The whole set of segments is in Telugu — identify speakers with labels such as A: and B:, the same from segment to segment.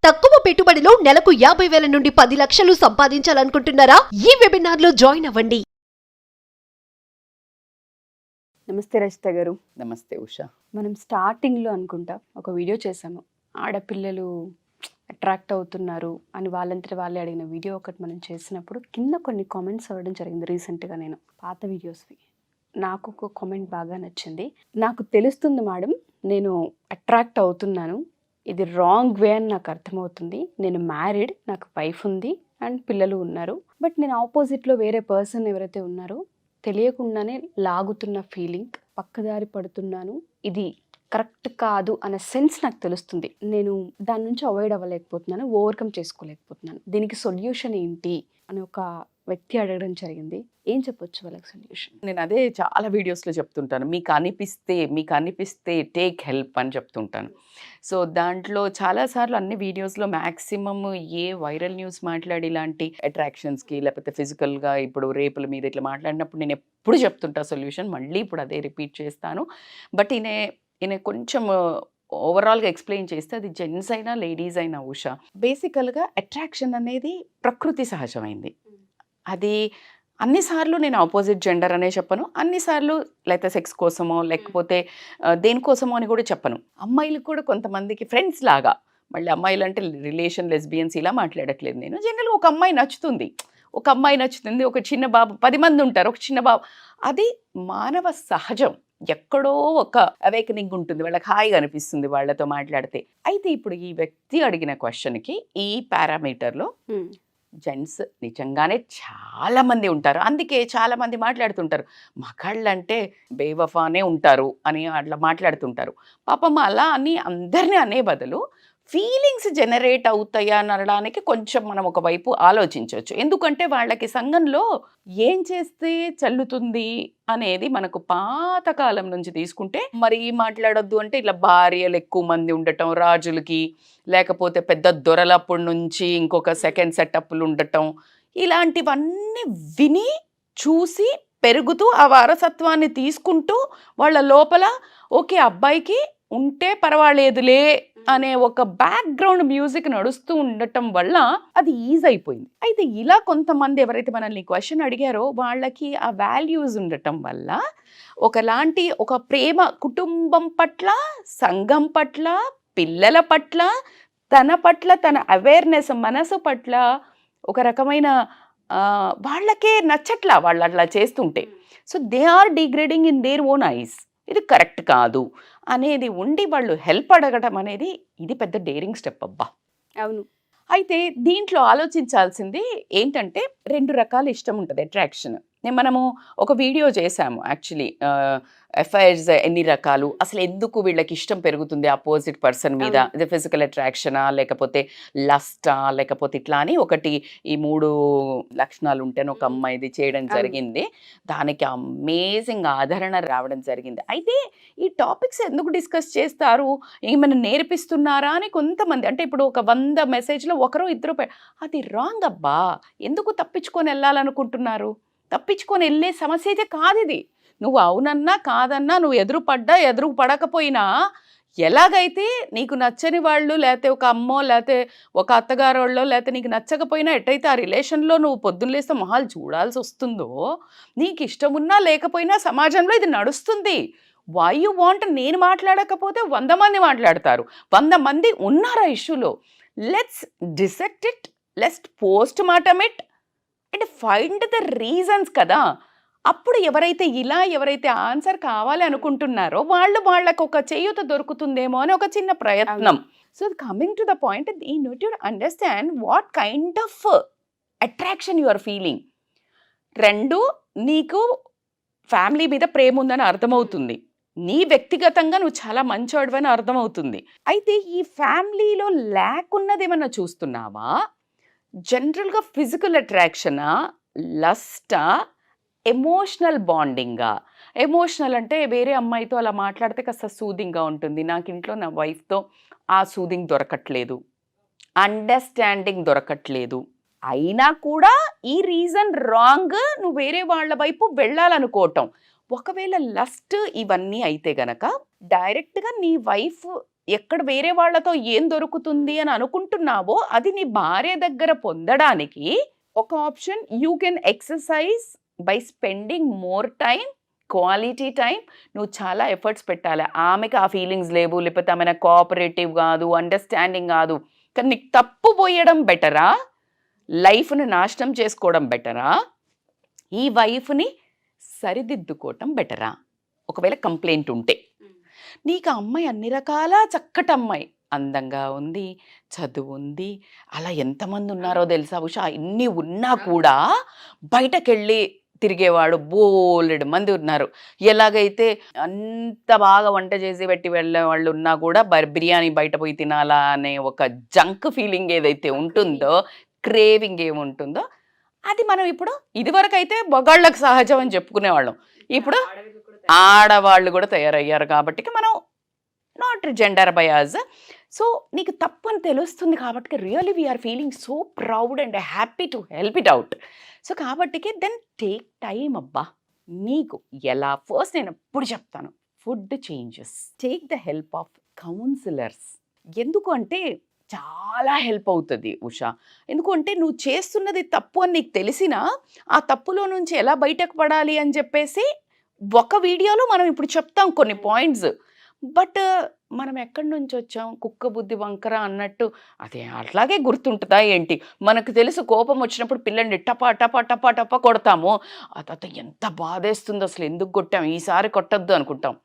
A: తక్కువ పెట్టుబడిలో నెలకు 50,000 నుండి 10 లక్షలు సంపాదించాలనుకుంటున్నారా? ఈ వెబినార్ లో జాయిన్ అవ్వండి.
B: నమస్తే రచిత గారు.
C: నమస్తే ఉషా.
B: మనం స్టార్టింగ్లో అనుకుంటా ఒక వీడియో చేసాము, ఆడపిల్లలు అట్రాక్ట్ అవుతున్నారు అని వాళ్ళంతటి వాళ్ళే అడిగిన వీడియో ఒకటి మనం చేసినప్పుడు కింద కొన్ని కామెంట్స్ అవ్వడం జరిగింది. రీసెంట్గా నేను పాత వీడియోస్వి నాకు ఒక కామెంట్ బాగా నచ్చింది. నాకు తెలుస్తుంది మేడం, నేను అట్రాక్ట్ అవుతున్నాను, ఇది రాంగ్ వే అని నాకు అర్థమవుతుంది. నేను మ్యారీడ్, నాకు వైఫ్ ఉంది అండ్ పిల్లలు ఉన్నారు. బట్ నేను ఆపోజిట్లో వేరే పర్సన్ ఎవరైతే ఉన్నారో తెలియకుండానే లాగుతున్న ఫీలింగ్, పక్కదారి పడుతున్నాను, ఇది కరెక్ట్ కాదు అనే సెన్స్ నాకు తెలుస్తుంది. నేను దాని నుంచి అవాయిడ్ అవ్వలేకపోతున్నాను, ఓవర్కమ్ చేసుకోలేకపోతున్నాను. దీనికి సొల్యూషన్ ఏంటి అని ఒక వ్యక్తి అడగడం జరిగింది. ఏం చెప్పొచ్చు వాళ్ళకి సొల్యూషన్?
C: నేను అదే చాలా వీడియోస్లో చెప్తుంటాను, మీకు అనిపిస్తే టేక్ హెల్ప్ అని చెప్తుంటాను. సో దాంట్లో చాలాసార్లు అన్ని వీడియోస్లో మ్యాక్సిమమ్ ఏ వైరల్ న్యూస్ మాట్లాడి ఇలాంటి అట్రాక్షన్స్కి లేకపోతే ఫిజికల్గా ఇప్పుడు రేపుల మీద ఇట్లా మాట్లాడినప్పుడు నేను ఎప్పుడు చెప్తుంటా సొల్యూషన్. మళ్ళీ ఇప్పుడు అదే రిపీట్ చేస్తాను. బట్ ఈయన కొంచెం ఓవరాల్గా ఎక్స్ప్లెయిన్ చేస్తే అది జెంట్స్ అయినా లేడీస్ అయినా ఉషా, బేసికల్గా అట్రాక్షన్ అనేది ప్రకృతి సహజమైంది. అది అన్నిసార్లు నేను ఆపోజిట్ జెండర్ అనే చెప్పను, అన్నిసార్లు లేకపోతే సెక్స్ కోసమో లేకపోతే దేనికోసమో అని కూడా చెప్పను. అమ్మాయిలకు కూడా కొంతమందికి ఫ్రెండ్స్ లాగా, మళ్ళీ అమ్మాయిలు అంటే రిలేషన్ లెస్బియన్స్ ఇలా మాట్లాడట్లేదు నేను. జనరల్గా ఒక అమ్మాయి నచ్చుతుంది, ఒక చిన్న బాబు, 10 మంది ఉంటారు, ఒక చిన్న బాబు, అది మానవ సహజం. ఎక్కడో ఒక అవేకనింగ్ ఉంటుంది, వాళ్ళకి హాయిగా అనిపిస్తుంది వాళ్ళతో మాట్లాడితే. అయితే ఇప్పుడు ఈ వ్యక్తి అడిగిన క్వశ్చన్కి ఈ పారామీటర్లో జెంట్స్ నిజంగానే చాలామంది ఉంటారు. అందుకే చాలామంది మాట్లాడుతుంటారు, మగాళ్ళంటే బేవఫానే ఉంటారు అని అట్లా మాట్లాడుతుంటారు. పాపం అలా అని అందరినీ అనే బదులు ఫీలింగ్స్ జనరేట్ అవుతాయా అని అనడానికి కొంచెం మనం ఒకవైపు ఆలోచించవచ్చు. ఎందుకంటే వాళ్ళకి సంఘంలో ఏం చేస్తే చల్లుతుంది అనేది మనకు పాతకాలం నుంచి తీసుకుంటే, మరి మాట్లాడొద్దు అంటే ఇట్లా భార్యలు ఎక్కువ మంది ఉండటం రాజులకి, లేకపోతే పెద్ద దొరలప్పటి నుంచి ఇంకొక సెకండ్ సెటప్లు ఉండటం, ఇలాంటివన్నీ విని చూసి పెరుగుతూ ఆ వారసత్వాన్ని తీసుకుంటూ వాళ్ళ లోపల ఓకే అబ్బాయికి ఉంటే పర్వాలేదులే అనే ఒక బ్యాక్గ్రౌండ్ మ్యూజిక్ నడుస్తూ ఉండటం వల్ల అది ఈజీ అయిపోయింది. అయితే ఇలా కొంతమంది ఎవరైతే మనల్ని క్వశ్చన్ అడిగారో వాళ్ళకి ఆ వాల్యూస్ ఉండటం వల్ల ఒకలాంటి ఒక ప్రేమ, కుటుంబం పట్ల, సంఘం పట్ల, పిల్లల పట్ల, తన అవేర్నెస్, మనసు పట్ల ఒక రకమైన వాళ్ళకే నచ్చట్లా వాళ్ళు అట్లా చేస్తుంటే. So they are degrading in their own eyes. ఇది కరెక్ట్ కాదు అనేది ఉండి వాళ్ళు హెల్ప్ అడగడం అనేది ఇది పెద్ద డేరింగ్ స్టెప్ అబ్బా.
B: అవును.
C: అయితే దీంట్లో ఆలోచించాల్సింది ఏంటంటే 2 రకాల ఇష్టం ఉంటుంది అట్రాక్షన్. మనము ఒక వీడియో చేశాము యాక్చువల్లీ, ఎఫ్ఐఆర్స్ ఎన్ని రకాలు, అసలు ఎందుకు వీళ్ళకి ఇష్టం పెరుగుతుంది అపోజిట్ పర్సన్ మీద, ఇది ఫిజికల్ అట్రాక్షనా లేకపోతే లస్టా లేకపోతే ఇట్లా అని ఒకటి ఈ 3 లక్షణాలు ఉంటేనే ఒక అమ్మాయిది చేయడం జరిగింది. దానికి అమేజింగ్ ఆదరణ రావడం జరిగింది. అయితే ఈ టాపిక్స్ ఎందుకు డిస్కస్ చేస్తారు, ఏమైనా నేర్పిస్తున్నారా అని కొంతమంది, అంటే ఇప్పుడు ఒక 100 మెసేజ్లో ఒకరు ఇద్దరు, అది రాంగ్ అబ్బా. ఎందుకు తప్పించుకొని వెళ్ళాలనుకుంటున్నారు? తప్పించుకొని వెళ్ళే సమస్య అయితే కాదు ఇది. నువ్వు అవునన్నా కాదన్నా, నువ్వు ఎదురు పడకపోయినా, ఎలాగైతే నీకు నచ్చని వాళ్ళు లేకపోతే ఒక అమ్మో లేకపోతే ఒక అత్తగారోళ్ళో లేకపోతే నీకు నచ్చకపోయినా ఎట్టయితే ఆ రిలేషన్లో నువ్వు పొద్దున్న లేస్తే మొహాలు చూడాల్సి వస్తుందో, నీకు ఇష్టం ఉన్నా లేకపోయినా సమాజంలో ఇది నడుస్తుంది. వై యు వాంట్, నేను మాట్లాడకపోతే 100 మంది మాట్లాడతారు, 100 మంది ఉన్నారా ఇష్యూలో. Let's dissect it, let's post mortem it and find the reasons కదా. అప్పుడు ఎవరైతే ఆన్సర్ కావాలి అనుకుంటున్నారో వాళ్ళకు ఒక చేయూత దొరుకుతుందేమో అని ఒక చిన్న ప్రయత్నం. So coming to the point, you need to understand what kind of attraction you are feeling. 2, నీకు ఫ్యామిలీ మీద ప్రేమ ఉందని అర్థమవుతుంది, నీ వ్యక్తిగతంగా నువ్వు చాలా మంచోడివి అని అర్థమవుతుంది. అయితే ఈ ఫ్యామిలీలో ల్యాక్ ఉన్నది ఏమన్నా చూస్తున్నావా? జనరల్గా ఫిజికల్ అట్రాక్షనా, లస్టా, ఎమోషనల్ బాండింగా? ఎమోషనల్ అంటే వేరే అమ్మాయితో అలా మాట్లాడితే కాస్త సూదింగ్గా ఉంటుంది, నాకు ఇంట్లో నా వైఫ్తో ఆ సూదింగ్ దొరకట్లేదు, అండర్స్టాండింగ్ దొరకట్లేదు, అయినా కూడా ఈ రీజన్ రాంగ్, నువ్వు వేరే వాళ్ళ వైపు వెళ్ళాలనుకోవటం. ఒకవేళ లస్ట్ ఇవన్నీ అయితే గనక డైరెక్ట్గా నీ వైఫ్ ఎక్కడ వేరే వాళ్ళతో ఏం దొరుకుతుంది అని అనుకుంటున్నావో అది నీ భార్య దగ్గర పొందడానికి ఒక option. You can exercise by spending more time, quality time. నువ్వు చాలా ఎఫర్ట్స్ పెట్టాలి. ఆమెకి ఆ ఫీలింగ్స్ లేవు, లేకపోతే ఆమె కోఆపరేటివ్ కాదు, అండర్స్టాండింగ్ కాదు, కానీ నీకు తప్పు పోయడం బెటరా, లైఫ్ని నాశనం చేసుకోవడం బెటరా, ఈ వైఫ్ని సరిదిద్దుకోవటం బెటరా? ఒకవేళ కంప్లైంట్ ఉంటే నీకు ఆ అమ్మాయి అన్ని రకాల చక్కటి అమ్మాయి, అందంగా ఉంది, చదువు ఉంది, అలా ఎంతమంది ఉన్నారో తెలుసా ఉషా? ఇన్ని ఉన్నా కూడా బయటకెళ్ళి తిరిగేవాడు బోలెడు మంది ఉన్నారు. ఎలాగైతే అంత బాగా వంట చేసి పెట్టి వెళ్ళే వాళ్ళు ఉన్నా కూడా బిర్యానీ బయట పోయి తినాలా అనే ఒక జంక్ ఫీలింగ్ ఏదైతే ఉంటుందో, క్రేవింగ్ ఏముంటుందో అది మనం ఇప్పుడు ఇదివరకు అయితే మగాళ్ళకు సహజం అని చెప్పుకునేవాళ్ళం. ఇప్పుడు ఆడవాళ్ళు కూడా తయారయ్యారు కాబట్టి మనం నాట్ జెండర్ బయాస్. సో నీకు తప్పు అని తెలుస్తుంది కాబట్టి really we're feeling so proud and happy to help it out. So కాబట్టి దెన్ టేక్ టైం అబ్బా. నీకు ఎలా ఫస్ట్ నేను ఎప్పుడు చెప్తాను, food changes, take the help of counsellors. ఎందుకు అంటే చాలా హెల్ప్ అవుతుంది ఉషా. ఎందుకంటే నువ్వు చేస్తున్నది తప్పు అని నీకు తెలిసినా ఆ తప్పులో నుంచి ఎలా బయటకు పడాలి అని చెప్పేసి ఒక వీడియోలో మనం ఇప్పుడు చెప్తాం కొన్ని పాయింట్స్. బట్ మనం ఎక్కడి నుంచి వచ్చాం, కుక్క బుద్ధి వంకర అన్నట్టు అదే అట్లాగే గుర్తుంటుందా ఏంటి? మనకు తెలుసు కోపం వచ్చినప్పుడు పిల్లల్ని టపా టపా టపా టపా కొడతాము. అత ఎంత బాధేస్తుందో, అసలు ఎందుకు కొట్టాం, ఈసారి కొట్టద్దు అనుకుంటాం.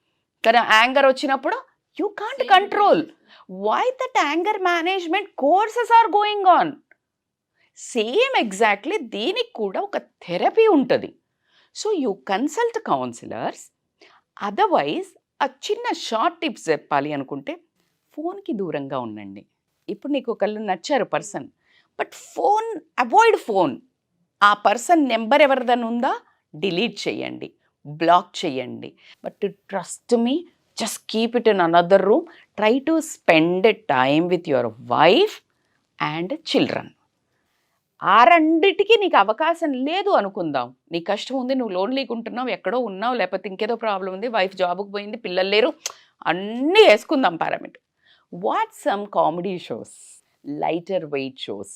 C: కానీ యాంగర్ వచ్చినప్పుడు you can't control. Why that anger management courses are going on. Same exactly దీనికి కూడా ఒక థెరపీ ఉంటుంది. So you consult counsellors. Otherwise ఆ చిన్న షార్ట్ టిప్స్ చెప్పాలి అనుకుంటే ఫోన్కి దూరంగా ఉండండి. ఇప్పుడు నీకు ఒకళ్ళు నచ్చారు person, but phone avoid phone. ఆ పర్సన్ నెంబర్ ఎవరిదని ఉందా డిలీట్ చేయండి, బ్లాక్ చేయండి. But trust me, just keep it in another room. Try to spend time with your wife and children. ఆ రెండిటికి నీకు అవకాశం లేదు అనుకుందాం. నీ కష్టం ఉంది, నువ్వు లోన్లీగా ఉంటున్నావు, ఎక్కడో ఉన్నావు, లేకపోతే ఇంకేదో ప్రాబ్లం ఉంది, వైఫ్ జాబ్కి పోయింది, పిల్లలు లేరు, అన్నీ వేసుకుందాం parameter. What some comedy shows, lighter weight shows.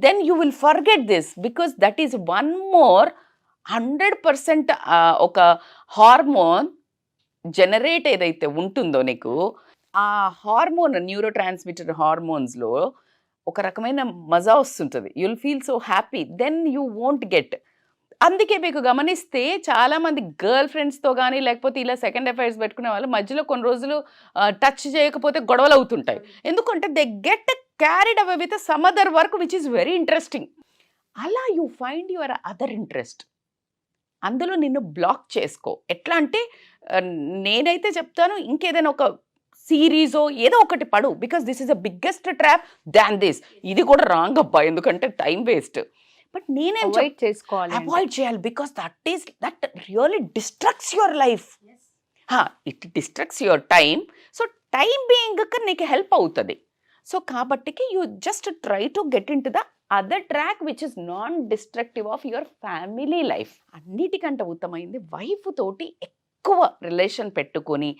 C: Then you will forget this because that is one more 100% ఒక హార్మోన్ జనరేట్ ఏదైతే ఉంటుందో నీకు, ఆ హార్మోన్ న్యూరో ట్రాన్స్మిటర్ హార్మోన్స్లో ఒక రకమైన మజా వస్తుంటుంది. You'll feel so happy, then you won't get. అందుకే మీకు గమనిస్తే చాలామంది గర్ల్ ఫ్రెండ్స్తో కానీ లేకపోతే ఇలా సెకండ్ అఫైర్స్ పెట్టుకునే వాళ్ళు మధ్యలో కొన్ని రోజులు టచ్ చేయకపోతే గొడవలు అవుతుంటాయి. ఎందుకంటే they get carried away with some other work which is very interesting. అలా you find your other interest, అందులో నిన్ను బ్లాక్ చేసుకో. ఎట్లా అంటే నేనైతే చెప్తాను, ఇంకేదైనా ఒక సిరీజో ఏదో ఒకటి పడు, because this is the biggest trap than this. ఇది కూడా రాంగ్ అబ్బా, ఎందుకంటే టైం వేస్ట్. బట్ నేనేం అవాయిడ్ చేయాలి, because that really destructs your life. It destructs your time. So time being నీకు హెల్ప్ అవుతుంది. సో కాబట్టికి you just try to get into the other track which is non destructive of your family life. అన్నిటికంటే ఉత్తమైంది వైఫ్ తోటి ఎక్కువ రిలేషన్ పెట్టుకొని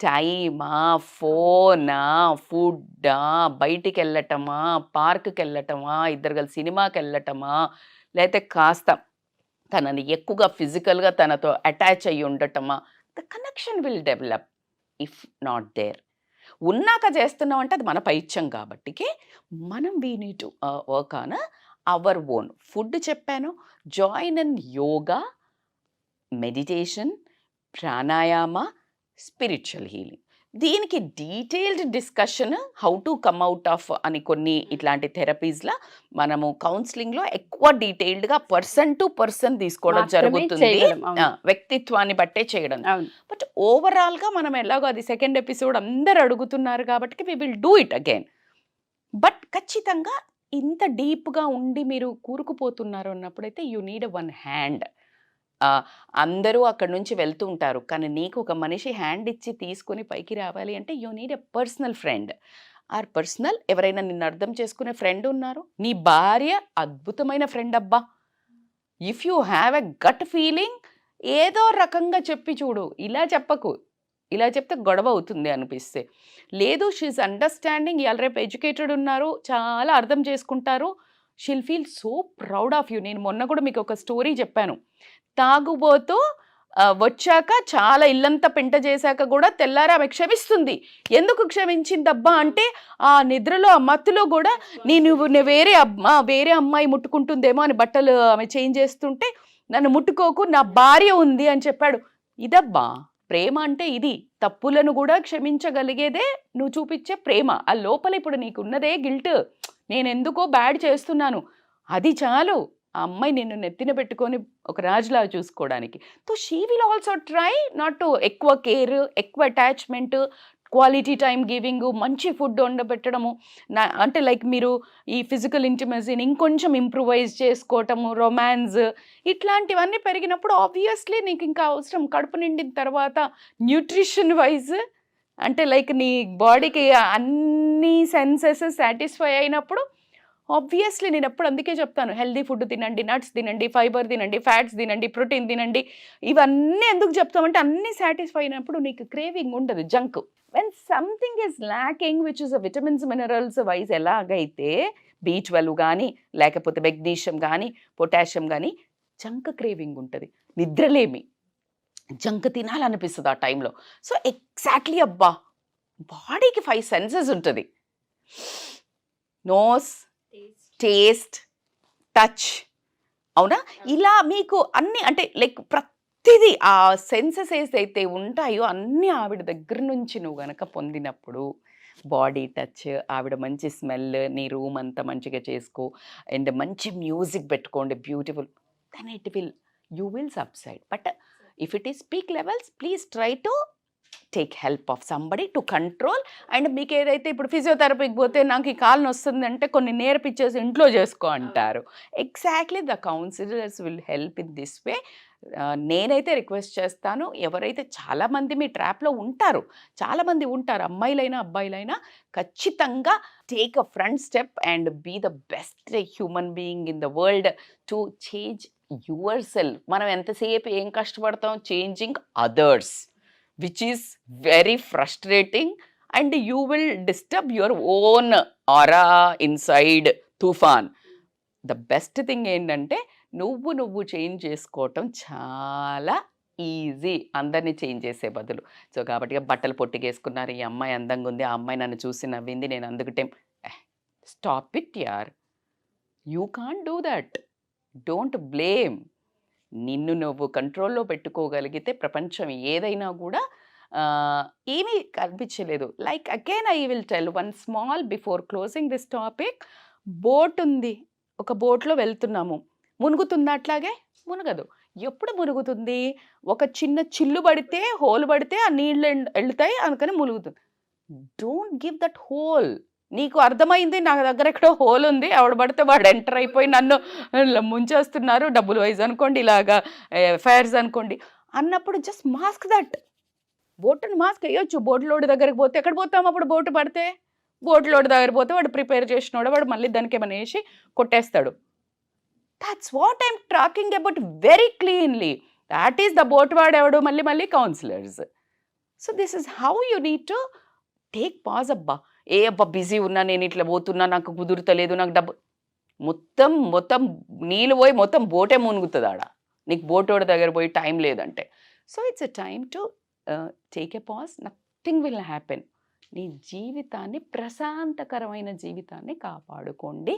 C: టైమా, ఫోనా, ఫుడ్డా, బయటికి వెళ్ళటమా, పార్క్కి వెళ్ళటమా, ఇద్దరు కలిసి సినిమాకి వెళ్ళటమా, లేకపోతే కాస్త తనని ఎక్కువగా ఫిజికల్గా తనతో అటాచ్ అయ్యి ఉండటమా, the connection will develop. If not there, ఉన్నాక చేస్తున్నాం అంటే అది మన పైత్యం కాబట్టికి మనం we need to work on our own. Food చెప్పాను, join in yoga, meditation, pranayama, spiritual healing. దీనికి detailed discussion how to come out of అని కొన్ని ఇట్లాంటి థెరపీస్లో మనము కౌన్సిలింగ్లో ఎక్కువ డీటెయిల్డ్గా పర్సన్ టు పర్సన్ తీసుకోవడం జరుగుతుంది, వ్యక్తిత్వాన్ని బట్టే చేయడం. బట్ ఓవరాల్గా మనం ఎలాగో అది సెకండ్ ఎపిసోడ్ అందరు అడుగుతున్నారు కాబట్టి we will do it again. But ఖచ్చితంగా ఇంత డీప్గా ఉండి మీరు కూరుకుపోతున్నారు అన్నప్పుడైతే యూ నీడ్ వన్ హ్యాండ్. అందరూ అక్కడ నుంచి వెళ్తూ ఉంటారు, కానీ నీకు ఒక మనిషి హ్యాండ్ ఇచ్చి తీసుకొని పైకి రావాలి అంటే you need a personal friend. Or personal ఎవరైనా నిన్ను అర్థం చేసుకునే ఫ్రెండ్ ఉన్నారు. నీ భార్య అద్భుతమైన ఫ్రెండ్ అబ్బా. If you have a gut feeling, ఏదో రకంగా చెప్పి చూడు, ఇలా చెప్పకు. ఇలా చెప్తే గొడవ అవుతుంది అనిపిస్తే. లేదు, షీఈస్ అండర్స్టాండింగ్, ఇవాళ రేపు ఎడ్యుకేటెడ్ ఉన్నారు, చాలా అర్థం చేసుకుంటారు, she'll feel so proud of you. నేను మొన్న కూడా మీకు ఒక స్టోరీ చెప్పాను. తాగుబోతూ వచ్చాక చాలా ఇల్లంతా పెంట చేశాక కూడా తెల్లారి ఆమె క్షమిస్తుంది. ఎందుకు క్షమించిందబ్బా అంటే ఆ నిద్రలో ఆ మత్తులో కూడా నువ్వు వేరే అమ్మాయి ముట్టుకుంటుందేమో అని బట్టలు ఆమె చేంజ్ చేస్తుంటే నన్ను ముట్టుకోకు, నా భార్య ఉంది అని చెప్పాడు. ఇదబ్బా ప్రేమ అంటే, ఇది తప్పులను కూడా క్షమించగలిగేదే నువ్వు చూపించే ప్రేమ. ఆ లోపల ఇప్పుడు నీకున్నదే గిల్ట్, నేను ఎందుకో బ్యాడ్ చేస్తున్నాను, అది చాలు ఆ అమ్మాయి నిన్ను నెత్తిన పెట్టుకొని ఒక రాజులా చూసుకోవడానికి. So she will also try not to ఎక్కువ కేర్, ఎక్కువ అటాచ్మెంట్, క్వాలిటీ టైం గివింగ్, మంచి ఫుడ్ వండబెట్టడము, అంటే లైక్ మీరు ఈ ఫిజికల్ ఇంటిమసీని ఇంకొంచెం ఇంప్రూవైజ్ చేసుకోవటము, రొమాన్స్, ఇట్లాంటివన్నీ పెరిగినప్పుడు ఆబ్వియస్లీ నీకు ఇంకా అవసరం. కడుపు నిండిన తర్వాత న్యూట్రిషన్ వైజ్ అంటే లైక్ నీ బాడీకి అన్ని సెన్సెస్ సాటిస్ఫై అయినప్పుడు ఆబ్వియస్లీ నేను ఎప్పుడు అందుకే చెప్తాను, హెల్దీ ఫుడ్ తినండి, నట్స్ తినండి, ఫైబర్ తినండి, ఫ్యాట్స్ తినండి, ప్రోటీన్ తినండి. ఇవన్నీ ఎందుకు చెప్తామంటే అన్నీ సాటిస్ఫై అయినప్పుడు నీకు క్రేవింగ్ ఉండదు junk. When something is lacking which is vitamins minerals wise ఎలాగైతే B12 కానీ లేకపోతే మెగ్నీషియం కానీ పొటాషియం కానీ జంక్ క్రేవింగ్ ఉంటుంది, నిద్రలేమి, జంక్ తినాలనిపిస్తుంది ఆ టైంలో. సో ఎగ్జాక్ట్లీ అబ్బా బాడీకి 5 సెన్సెస్ ఉంటుంది, నోస్, టేస్ట్, టచ్, అవునా? ఇలా మీకు అన్ని అంటే లైక్ ప్రతిదీ ఆ సెన్సెస్ ఏదైతే ఉంటాయో అన్నీ ఆవిడ దగ్గర నుంచి నువ్వు గనక పొందినప్పుడు, బాడీ టచ్, ఆవిడ మంచి స్మెల్, నీ రూమ్ అంతా మంచిగా చేసుకో, అండ్ మంచి మ్యూజిక్ పెట్టుకోండి beautiful, then you will subside. But if it is peak levels please try to take help of somebody to control. And మీకు ఏదైతే ఇప్పుడు ఫిజియోథెరపీకి పోతే నాకు ఈ కాలు వస్తుందంటే కొన్ని నేర్పించేసి ఇంట్లో చేసుకో అంటారు. Exactly the counsellors will help in this way. నేనైతే రిక్వెస్ట్ చేస్తాను, ఎవరైతే చాలామంది మీ ట్రాప్లో ఉంటారు, చాలామంది ఉంటారు, అమ్మాయిలైనా అబ్బాయిలైనా, ఖచ్చితంగా take a front step and be the best human being in the world to change yourself. మనం ఎంతసేపు ఏం కష్టపడతాం changing others, which is very frustrating and you will disturb your own aura inside tufan. The best thing ఏంటంటే నువ్వు చేంజ్ చేసుకోవటం చాలా ఈజీ, అందరినీ చేంజ్ చేసే బదులు. సో కాబట్టి బట్టలు పొట్టికేసుకున్నారు, ఈ అమ్మాయి అందంగా ఉంది, ఆ అమ్మాయి నన్ను చూసి నవ్వింది, నేను అందుకటే స్టాప్ ఇట్ యార్, you can't do that, don't blame. నిన్ను నువ్వు కంట్రోల్లో పెట్టుకోగలిగితే ప్రపంచం ఏదైనా కూడా ఏమీ కనిపించలేదు. Like again I will tell one small before closing this topic. Boat ఉంది, ఒక బోట్లో వెళ్తున్నాము, మునుగుతుంది అట్లాగే? మునగదు. ఎప్పుడు మునుగుతుంది? ఒక చిన్న చిల్లు పడితే, హోల్ పడితే ఆ నీళ్ళు వెళ్తాయి, అందుకని మునుగుతుంది. Don't give that hole. నీకు అర్థమైంది నా దగ్గర ఎక్కడో హోల్ ఉంది, ఆవిడ పడితే వాడు ఎంటర్ అయిపోయి నన్ను ముంచేస్తున్నారు, డబ్బులు వైజ్ అనుకోండి, ఇలాగా ఫైర్స్ అనుకోండి అన్నప్పుడు జస్ట్ మాస్క్ దట్. బోటుని మాస్క్ వేయొచ్చు. బోట్ లోడ్ దగ్గరికి పోతే ఎక్కడ పోతాం అప్పుడు? బోటు పడితే బోట్ లోడ్ దగ్గర పోతే వాడు ప్రిపేర్ చేసినోడు వాడు మళ్ళీ దానికి ఏమైనా వేసి కొట్టేస్తాడు. That's what I'm talking about very cleanly. That is the boat వాడేవాడు మళ్ళీ counsellors. So this is how you need to take pause. అబ్బా బిజీ ఉన్నా, నేను ఇట్లా పోతున్నా, నాకు కుదురుతలేదు, నాకు డబ్బు, మొత్తం నీళ్ళు పోయి మొత్తం బోటే మునుగుతుంది ఆడ, నీకు బోటోడి దగ్గర పోయి టైం లేదంటే. So it's a time to take a pause. Nothing will happen. నీ జీవితాన్ని, ప్రశాంతకరమైన జీవితాన్ని కాపాడుకోండి.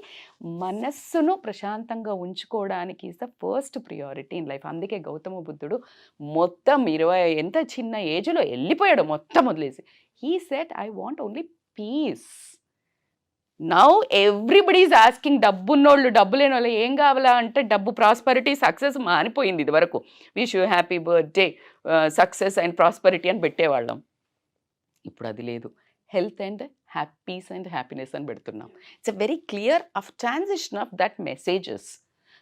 C: మనస్సును ప్రశాంతంగా ఉంచుకోవడానికి is the first priority in life. అందుకే గౌతమ బుద్ధుడు మొత్తం 20 ఎంత చిన్న ఏజ్లో వెళ్ళిపోయాడు మొత్తం వదిలేసి. He said I want only peace. Now everybody is asking. డబ్బున్నోళ్ళు, డబ్బు లేని వాళ్ళు ఏం కావాలా అంటే డబ్బు, ప్రాస్పరిటీ, సక్సెస్ మానిపోయింది. ఇది వరకు wish you happy birthday, success and prosperity అని పెట్టేవాళ్ళం. ఇప్పుడు అది లేదు. Health and peace and happiness అని పెడుతున్నాం. It's a very clear of transition of that messages.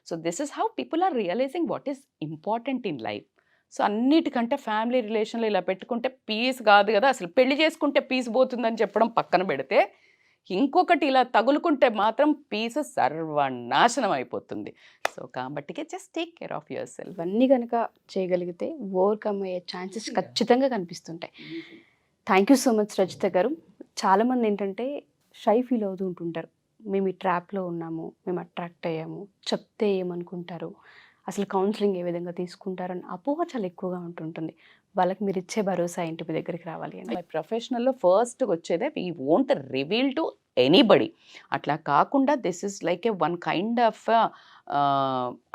C: So this is how people are realising what is important in life. So అన్నిటికంటే ఫ్యామిలీ రిలేషన్లో ఇలా పెట్టుకుంటే పీస్ కాదు కదా, అసలు పెళ్లి చేసుకుంటే పీస్ పోతుందని చెప్పడం పక్కన పెడితే, ఇంకొకటి ఇలా తగులుకుంటే మాత్రం పీస్ సర్వనాశనం అయిపోతుంది. సో కాబట్టి just take care of your self.
B: ఇవన్నీ కనుక చేయగలిగితే ఓవర్కమ్ అయ్యే ఛాన్సెస్ ఖచ్చితంగా కనిపిస్తుంటాయి. Thank you so much Rajitha గారు. చాలామంది ఏంటంటే షై ఫీల్ అవుతూ ఉంటుంటారు. మేము ఈ ట్రాప్లో ఉన్నాము, మేము అట్రాక్ట్ అయ్యాము, చెప్తే ఏమనుకుంటారు, అసలు కౌన్సిలింగ్ ఏ విధంగా తీసుకుంటారని అపోహ చాలా ఎక్కువగా ఉంటుంటుంది. వాళ్ళకి మీరు ఇచ్చే భరోసా ఏంటి మీ దగ్గరికి రావాలి అని?
C: మై ప్రొఫెషనల్లో ఫస్ట్ వచ్చేదే we won't reveal to anybody. అట్లా కాకుండా this is like a one kind of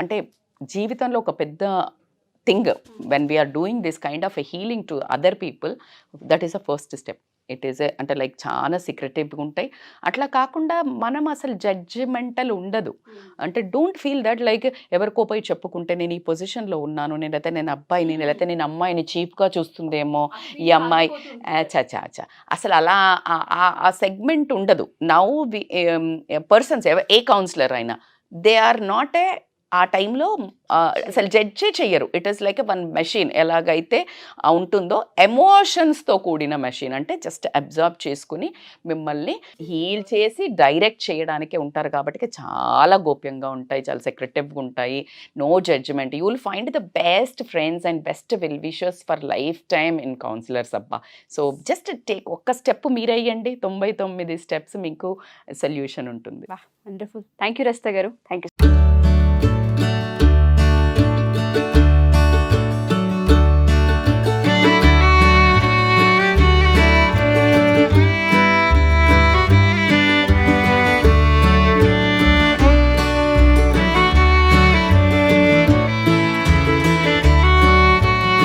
C: అంటే జీవితంలో ఒక పెద్ద thing. When we're doing this kind of a healing to other people, that is a first step. It is అంటే లైక్ చాలా సీక్రెటివ్గా ఉంటాయి. అట్లా కాకుండా మనం అసలు జడ్జిమెంటల్ ఉండదు. అంటే డోంట్ ఫీల్ దట్ లైక్ ఎవరికో పోయి చెప్పుకుంటే నేను ఈ పొజిషన్లో ఉన్నాను, నేనైతే నేను అబ్బాయిని, లేకపోతే నేను అమ్మాయిని చీప్గా చూస్తుందేమో ఈ అమ్మాయి, చా అసలు అలా ఆ సెగ్మెంట్ ఉండదు. నౌ పర్సన్స్ ఏ కౌన్సిలర్ అయినా దే ఆర్ నాట్ ఏ ఆ టైంలో అసలు జడ్జే చెయ్యరు. It is like a one machine. ఎలాగైతే ఉంటుందో ఎమోషన్స్తో కూడిన మెషిన్, అంటే జస్ట్ అబ్జర్వ్ చేసుకుని మిమ్మల్ని హీల్ చేసి డైరెక్ట్ చేయడానికే ఉంటారు. కాబట్టి చాలా గోప్యంగా ఉంటాయి, చాలా సెక్రెటివ్గా ఉంటాయి. No judgment. You will find the best friends and best well wishers for lifetime in counsellors అబ్బా. సో జస్ట్ టేక్ ఒక్క స్టెప్ మీరయ్యండి, 99 స్టెప్స్ మీకు సొల్యూషన్ ఉంటుంది.
B: వండర్ఫుల్. థ్యాంక్ యూ రజిత గారు. Thank you.